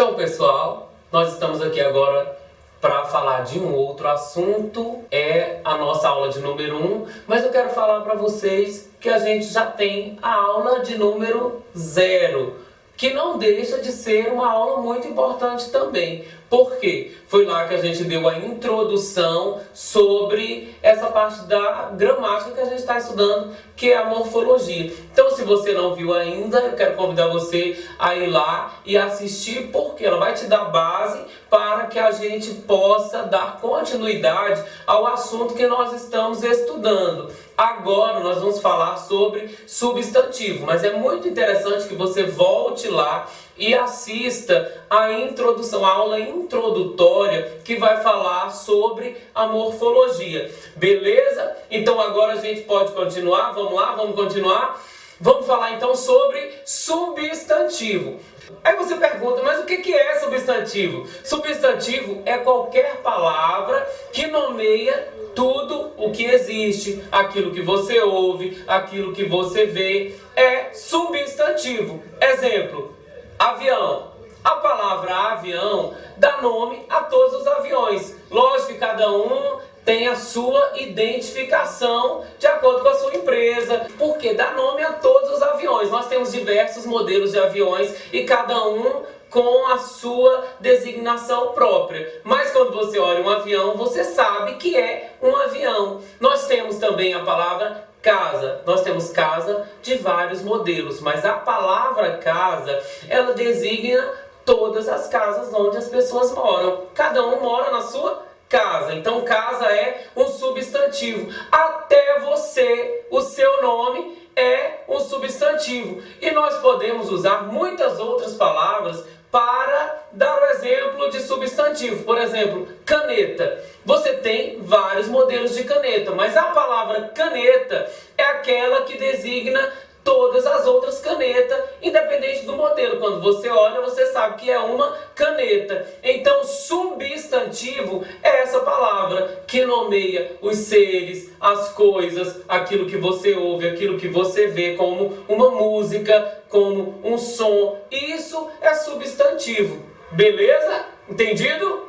Então, pessoal, nós estamos aqui agora para falar de um outro assunto, é a nossa aula de número 1, mas eu quero falar para vocês que a gente já tem a aula de número 0, que não deixa de ser uma aula muito importante também. Por quê? Foi lá que a gente deu a introdução sobre essa parte da gramática que a gente está estudando, que é a morfologia. Então, se você não viu ainda, eu quero convidar você a ir lá e assistir, porque ela vai te dar base para que a gente possa dar continuidade ao assunto que nós estamos estudando. Agora nós vamos falar sobre substantivo, mas é muito interessante que você volte lá e assista a introdução, a aula introdutória que vai falar sobre a morfologia. Beleza? Então agora a gente pode continuar, vamos lá, vamos continuar. Vamos falar então sobre substantivo. Aí você pergunta, mas o que é substantivo? Substantivo é qualquer palavra que nomeia tudo o que existe, aquilo que você ouve, aquilo que você vê, é substantivo. Exemplo, avião. A palavra avião dá nome a todos os aviões. Lógico que cada um tem a sua identificação de acordo com a sua empresa, porque dá nome a todos os aviões. Nós temos diversos modelos de aviões e cada um com a sua designação própria. Mas quando você olha um avião, você sabe que é um avião. Nós temos também a palavra casa. Nós temos casa de vários modelos, mas a palavra casa, ela designa todas as casas onde as pessoas moram. Cada um mora na sua casa. Então casa é um substantivo. Até você, o seu nome é um substantivo. E nós podemos usar muitas outras palavras para dar o exemplo de substantivo. Por exemplo, caneta. Você tem vários modelos de caneta, mas a palavra caneta é aquela que designa todas as outras canetas, independente do modelo. Quando você olha, você sabe que é uma caneta. Então, substantivo é essa palavra que nomeia os seres, as coisas, aquilo que você ouve, aquilo que você vê, como uma música, como um som. Isso é substantivo. Beleza? Entendido?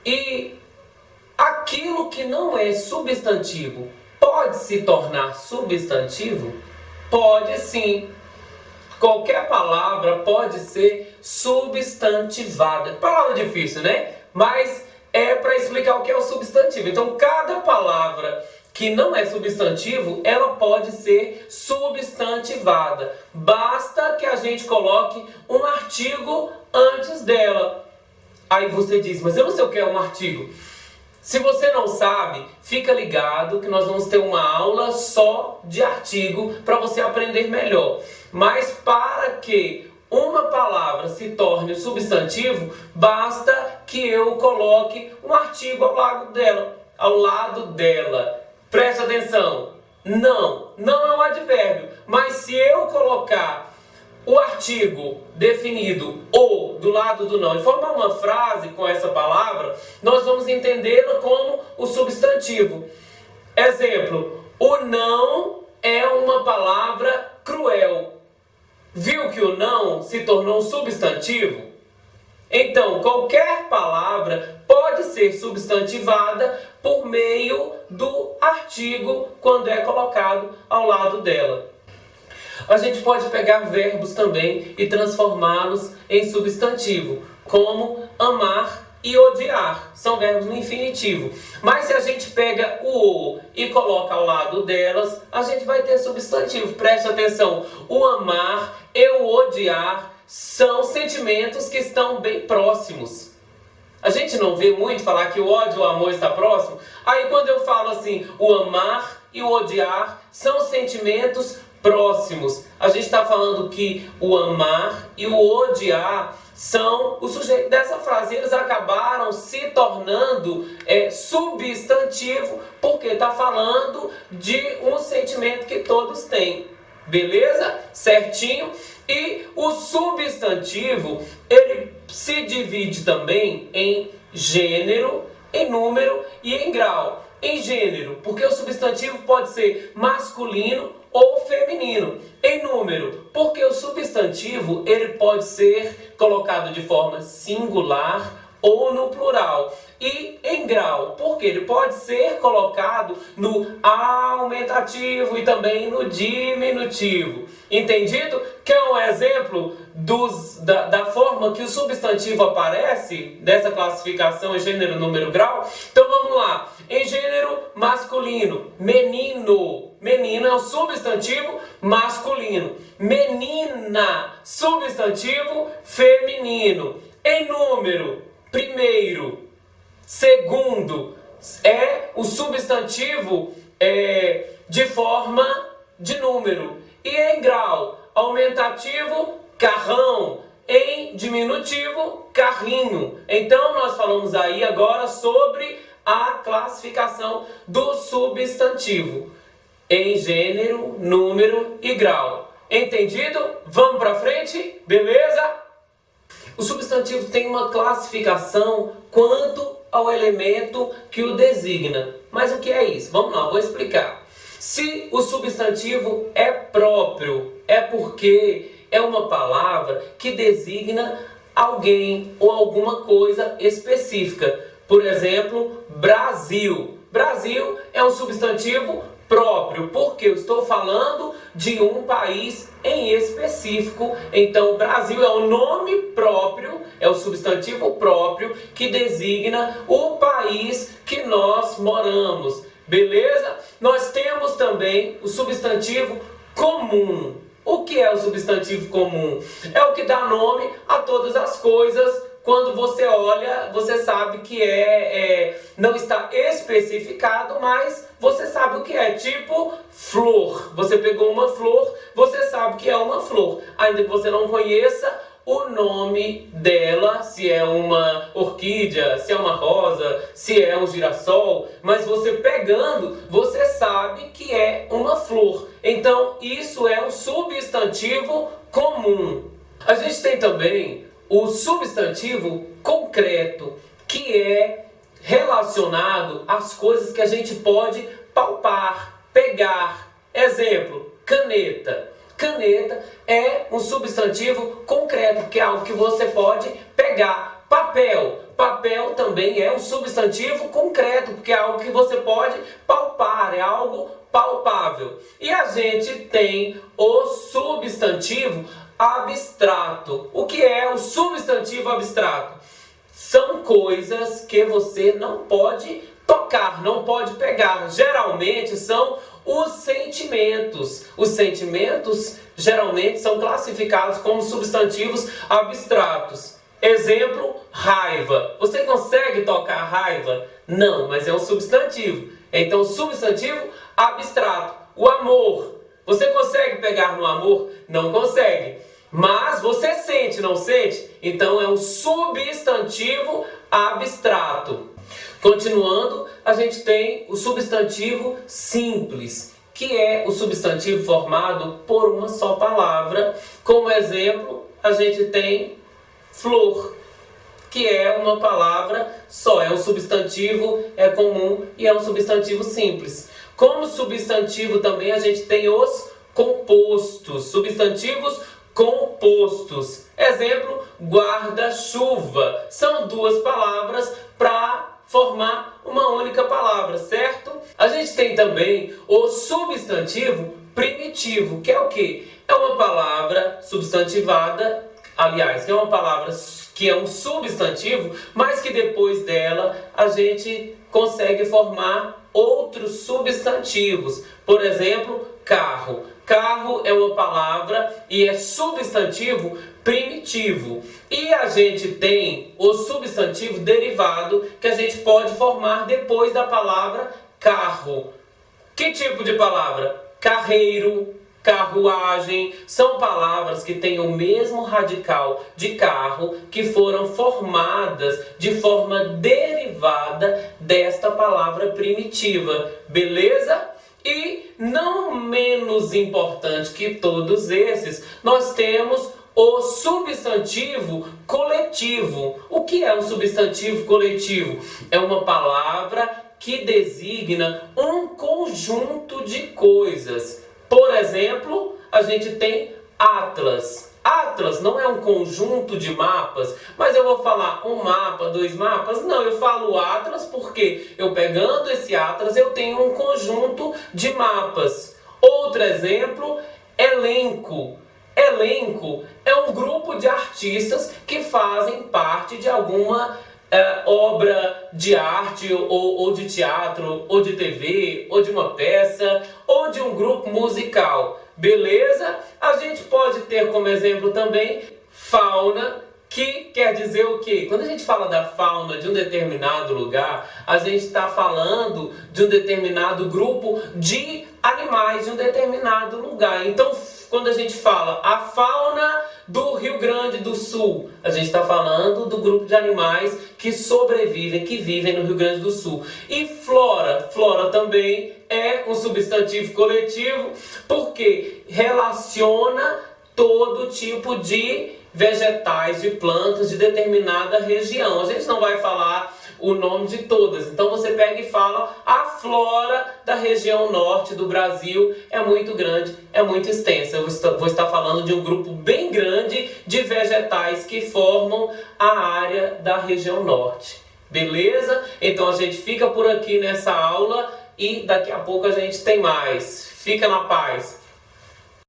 E aquilo que não é substantivo pode se tornar substantivo? Pode sim. Qualquer palavra pode ser substantivada. Palavra difícil, né? Mas é para explicar o que é o substantivo. Então, cada palavra que não é substantivo, ela pode ser substantivada. Basta que a gente coloque um artigo antes dela. Aí você diz, mas eu não sei o que é um artigo. Se você não sabe, fica ligado que nós vamos ter uma aula só de artigo para você aprender melhor. Mas para que uma palavra se torne substantivo, basta que eu coloque um artigo ao lado dela. Preste atenção. Não é um advérbio. Mas se eu colocar o artigo definido o do lado do não e formar uma frase com essa palavra, nós vamos entendê-la como o substantivo. Exemplo, o não é uma palavra cruel. Viu que o não se tornou um substantivo? Então, qualquer palavra pode ser substantivada por meio do artigo quando é colocado ao lado dela. A gente pode pegar verbos também e transformá-los em substantivo, como amar e odiar. São verbos no infinitivo. Mas se a gente pega o e coloca ao lado delas, a gente vai ter substantivo. Preste atenção. O amar e o odiar são sentimentos que estão bem próximos. A gente não vê muito falar que o ódio e o amor está próximo. Aí quando eu falo assim, o amar e o odiar são sentimentos próximos. A gente está falando que o amar e o odiar são o sujeito dessa frase. Eles acabaram se tornando substantivo porque está falando de um sentimento que todos têm. Beleza? Certinho? E o substantivo, ele se divide também em gênero, em número e em grau. Em gênero, porque o substantivo pode ser masculino ou feminino. Em número, porque o substantivo ele pode ser colocado de forma singular ou no plural. E em grau, porque ele pode ser colocado no aumentativo e também no diminutivo. Entendido? Quer um exemplo da forma que o substantivo aparece dessa classificação em gênero, número, grau? Então vamos lá. Em gênero masculino, menino. Menino é um substantivo masculino. Menina, substantivo feminino. Em número, primeiro, segundo, é o substantivo de forma de número. E em grau, aumentativo, carrão. Em diminutivo, carrinho. Então nós falamos aí agora sobre a classificação do substantivo em gênero, número e grau. Entendido? Vamos para frente? Beleza? O substantivo tem uma classificação quanto ao elemento que o designa. Mas o que é isso? Vamos lá, vou explicar. Se o substantivo é próprio, é porque é uma palavra que designa alguém ou alguma coisa específica. Por exemplo, Brasil. Brasil é um substantivo próprio, porque eu estou falando de um país em específico. Então, Brasil é o nome próprio, é o substantivo próprio que designa o país que nós moramos. Beleza? Nós temos também o substantivo comum. O que é o substantivo comum? É o que dá nome a todas as coisas. Quando você olha, você sabe que não está especificado, mas você sabe o que é. Tipo flor. Você pegou uma flor, você sabe que é uma flor. Ainda que você não conheça o nome dela, se é uma orquídea, se é uma rosa, se é um girassol, mas você pegando, você sabe que é uma flor. Então, isso é um substantivo comum. A gente tem também o substantivo concreto, que é relacionado às coisas que a gente pode palpar, pegar. Exemplo, caneta. Caneta é um substantivo concreto, que é algo que você pode pegar. Papel. Papel também é um substantivo concreto, porque é algo que você pode palpar, é algo palpável. E a gente tem o substantivo abstrato. O que é o substantivo abstrato? São coisas que você não pode tocar, não pode pegar. Geralmente são os sentimentos. Os sentimentos geralmente são classificados como substantivos abstratos. Exemplo, raiva. Você consegue tocar raiva? Não, mas é um substantivo. Então, substantivo abstrato. O amor. Você consegue pegar no amor? Não consegue. Mas você sente, não sente? Então é um substantivo abstrato. Continuando, a gente tem o substantivo simples, que é o substantivo formado por uma só palavra. Como exemplo, a gente tem flor, que é uma palavra só, é um substantivo, é comum e é um substantivo simples. Como substantivo também a gente tem os compostos, substantivos compostos. Exemplo, guarda-chuva. São duas palavras para formar uma única palavra, certo? A gente tem também o substantivo primitivo, que é o quê? É uma palavra substantivada, aliás, é uma palavra que é um substantivo, mas que depois dela a gente consegue formar outros substantivos. Por exemplo, carro. Carro é uma palavra e é substantivo primitivo. E a gente tem o substantivo derivado que a gente pode formar depois da palavra carro. Que tipo de palavra? Carreiro, carruagem. São palavras que têm o mesmo radical de carro, que foram formadas de forma derivada desta palavra primitiva. Beleza? E não menos importante que todos esses, nós temos o substantivo coletivo. O que é um substantivo coletivo? É uma palavra que designa um conjunto de coisas. Por exemplo, a gente tem Atlas. Atlas não é um conjunto de mapas, mas eu vou falar um mapa, dois mapas? Não, eu falo Atlas porque eu pegando esse Atlas eu tenho um conjunto de mapas. Outro exemplo, elenco. Elenco é um grupo de artistas que fazem parte de alguma obra de arte ou de teatro, ou de TV, ou de uma peça, ou de um grupo musical. Beleza? A gente pode ter como exemplo também fauna, que quer dizer o quê? Quando a gente fala da fauna de um determinado lugar, a gente está falando de um determinado grupo de animais de um determinado lugar. Então, quando a gente fala a fauna do Rio Grande do Sul, a gente está falando do grupo de animais que sobrevivem, que vivem no Rio Grande do Sul. E flora, flora também é um substantivo coletivo porque relaciona todo tipo de vegetais, de plantas de determinada região. A gente não vai falar o nome de todas, então você pega e fala a flora da região norte do Brasil é muito grande, é muito extensa. Eu vou estar falando de um grupo bem grande de vegetais que formam a área da região norte. Beleza? Então a gente fica por aqui nessa aula e daqui a pouco a gente tem mais. Fica na paz!